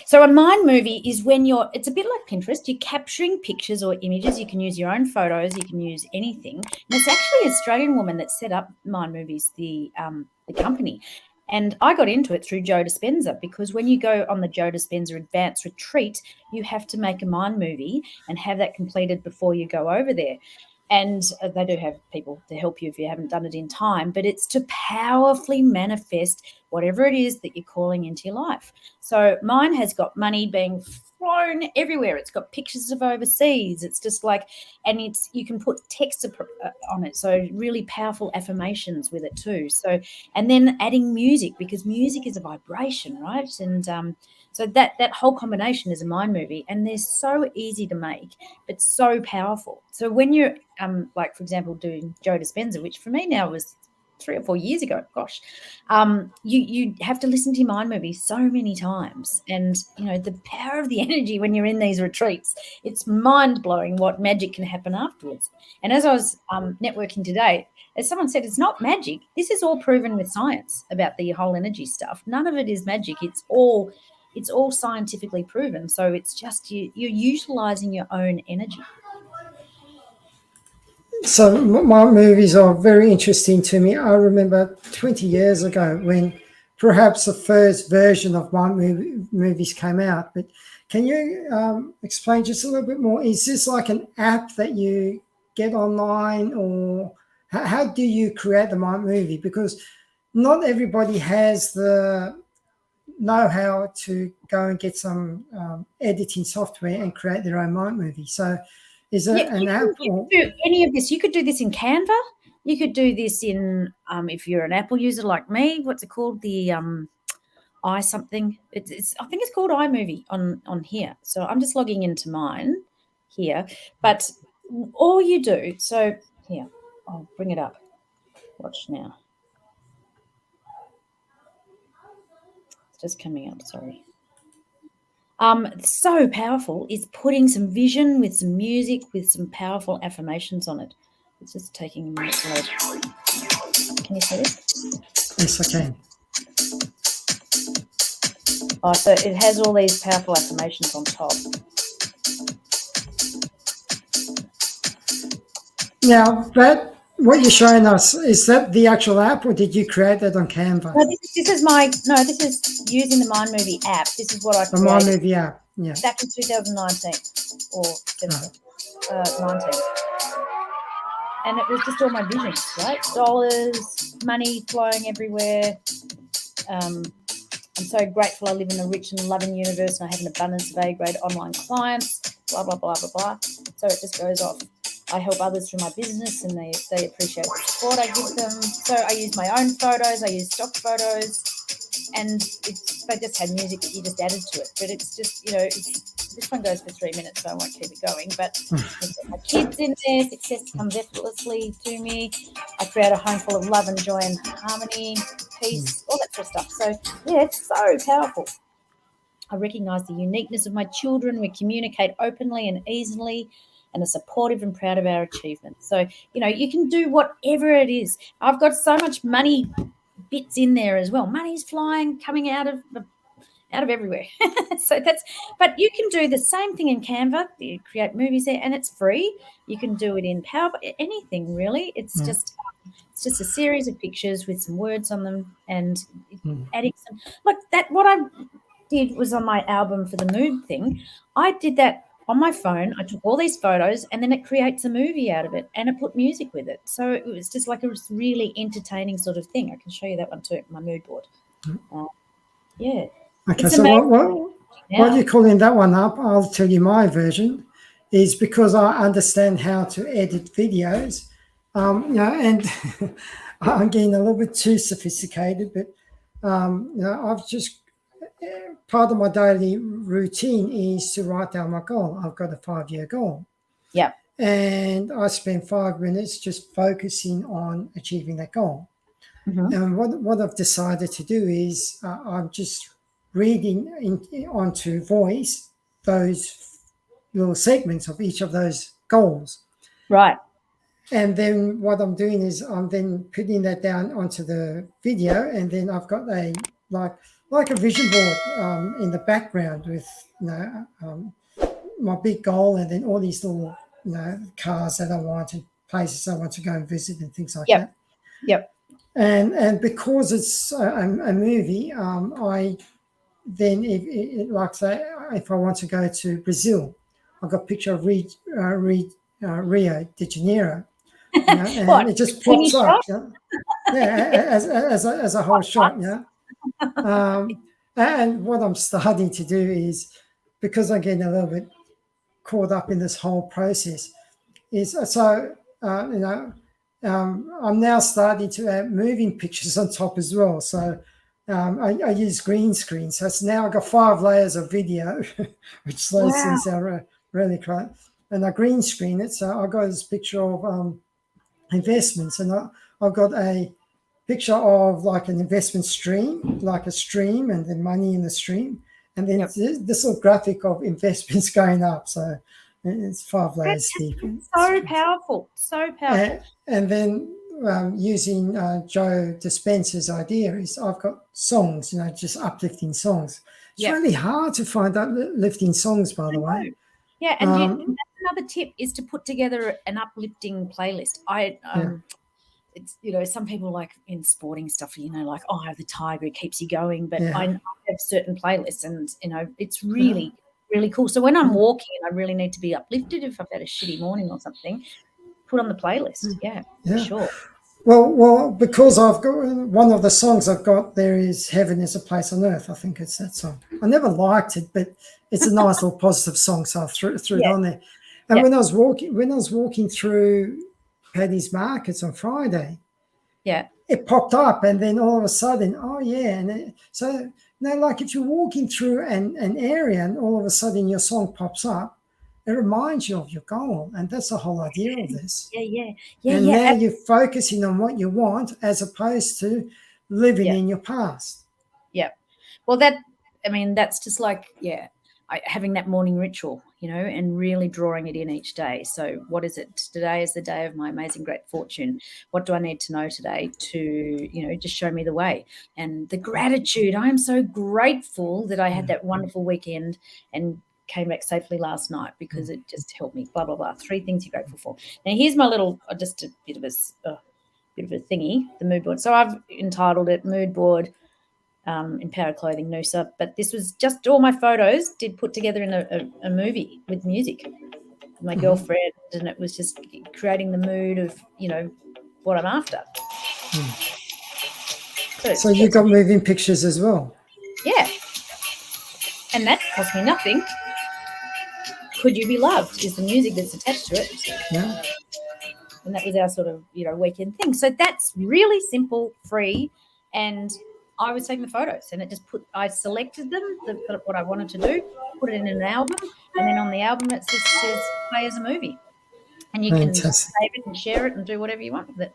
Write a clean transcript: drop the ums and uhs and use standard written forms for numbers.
So a mind movie is when it's a bit like Pinterest. You're capturing pictures or images. You can use your own photos. You can use anything. And it's actually an Australian woman that set up Mind Movies, the company. And I got into it through Joe Dispenza, because when you go on the Joe Dispenza Advanced Retreat, you have to make a mind movie and have that completed before you go over there. And they do have people to help you if you haven't done it in time, but it's to powerfully manifest whatever it is that you're calling into your life. So mine has got money being thrown everywhere. It's got pictures of overseas. It's just like, and you can put text on it. So really powerful affirmations with it too. So, and then adding music, because music is a vibration, right? And so that whole combination is a mind movie, and they're so easy to make, but so powerful. So when you're like, for example, doing Joe Dispenza, which for me now was 3 or 4 years ago, gosh, you have to listen to your mind movie so many times. And, the power of the energy when you're in these retreats, it's mind-blowing what magic can happen afterwards. And as I was networking today, as someone said, it's not magic. This is all proven with science about the whole energy stuff. None of it is magic. It's all scientifically proven. So it's just you're utilizing your own energy. So my movies are very interesting to me. I remember 20 years ago when perhaps the first version of my movies came out. But can you explain just a little bit more? Is this like an app that you get online, or how do you create the mind movie? Because not everybody has the know-how to go and get some editing software and create their own mind movie. So is it an app? You could do any of this. You could do this in Canva. You could do this in, if you're an Apple user like me, what's it called? The I something. It's I think it's called iMovie on here. So I'm just logging into mine here. But all you do, so here, I'll bring it up. Watch now. It's just coming up, sorry. So powerful is putting some vision with some music with some powerful affirmations on it. It's just taking a minute to load. Can you see it? Yes, I can. Oh, so it has all these powerful affirmations on top. Now, what you're showing us, is that the actual app, or did you create that on Canva? No, this is using the Mind Movie app. This is what I created. The Mind Movie app, yeah. Back in 2019 or 19. And it was just all my visions, right? Dollars, money flowing everywhere. I'm so grateful I live in a rich and loving universe, and I have an abundance of A-grade online clients, blah, blah, blah, blah, blah. So it just goes off. I help others through my business, and they appreciate the support I give them. So I use my own photos. I use stock photos. And they just had music that you just added to it. But it's just, this one goes for 3 minutes, so I won't keep it going. But my kids in there, success comes effortlessly to me. I create a home full of love and joy and harmony, peace, all that sort of stuff. So, yeah, it's so powerful. I recognise the uniqueness of my children. We communicate openly and easily and are supportive and proud of our achievements. So, you can do whatever it is. I've got so much money bits in there as well. Money's flying, coming out of everywhere. But you can do the same thing in Canva. You create movies there, and it's free. You can do it in PowerPoint, anything really. It's just a series of pictures with some words on them, and adding some like that. What I did was on my album for the mood thing. I did that on my phone. I took all these photos, and then it creates a movie out of it, and it put music with it. So it was just like a really entertaining sort of thing. I can show you that one too, my mood board. Yeah. Okay, so what you're calling that one up, I'll tell you my version, is because I understand how to edit videos, and I'm getting a little bit too sophisticated, but, I've just, part of my daily routine is to write down my goal. I've got a 5-year goal. Yeah. And I spend 5 minutes just focusing on achieving that goal. Mm-hmm. And what I've decided to do is I'm just reading onto voice those little segments of each of those goals. Right. And then what I'm doing is I'm then putting that down onto the video, and then I've got like a vision board in the background with my big goal, and then all these little cars that I want and places I want to go and visit and things like Yep. that. Yep. And because it's a movie, I then like say if I want to go to Brazil, I've got a picture of Rio de Janeiro, and What? it just Tiny pops up, shot? as a whole shot, and what I'm starting to do is, because I'm getting a little bit caught up in this whole process, is I'm now starting to add moving pictures on top as well. So I use green screen. So it's now I've got 5 layers of video, which slows things down really quite. And I green screen it. So I've got this picture of investments, and I've got a picture of like an investment stream, like a stream, and the money in the stream. And then this little graphic of investments going up. So it's 5 layers deep. So powerful. So powerful. And then using Joe Dispenza's idea is I've got songs, just uplifting songs. It's really hard to find uplifting songs, by the way. Yeah, and that's another tip is to put together an uplifting playlist. It's some people like in sporting stuff, like, the Tiger keeps you going, but I have certain playlists, and it's really really cool. So when I'm walking and I really need to be uplifted, if I've had a shitty morning or something, put on the playlist. For sure. Well, because I've got one of the songs I've got there is "Heaven Is a Place on Earth." I think it's that song. I never liked it, but it's a nice little positive song, so I threw it on there. And when I was walking through Paddy's Markets on Friday, it popped up, and then all of a sudden, like if you're walking through an area and all of a sudden your song pops up, it reminds you of your goal, and that's the whole idea of this. Now you're focusing on what you want as opposed to living in your past. Well, that's just like having that morning ritual, and really drawing it in each day. So what is it? Today is the day of my amazing great fortune. What do I need to know today to, just show me the way? And the gratitude. I am so grateful that I had that wonderful weekend and came back safely last night, because it just helped me, blah, blah, blah. 3 things you're grateful for. Now, here's my little, just a bit of a thingy, the mood board. So I've entitled it Mood Board, Empowered Clothing, Noosa, but this was just all my photos put together in a movie with music with my girlfriend, and it was just creating the mood of, what I'm after. So you got moving pictures as well? Yeah. And that cost me nothing. Could You Be Loved is the music that's attached to it. Yeah. And that was our sort of, weekend thing. So that's really simple, free, and I was taking the photos, and I selected them, what I wanted to do, put it in an album, and then on the album it says play as a movie. And you can save it and share it and do whatever you want with it.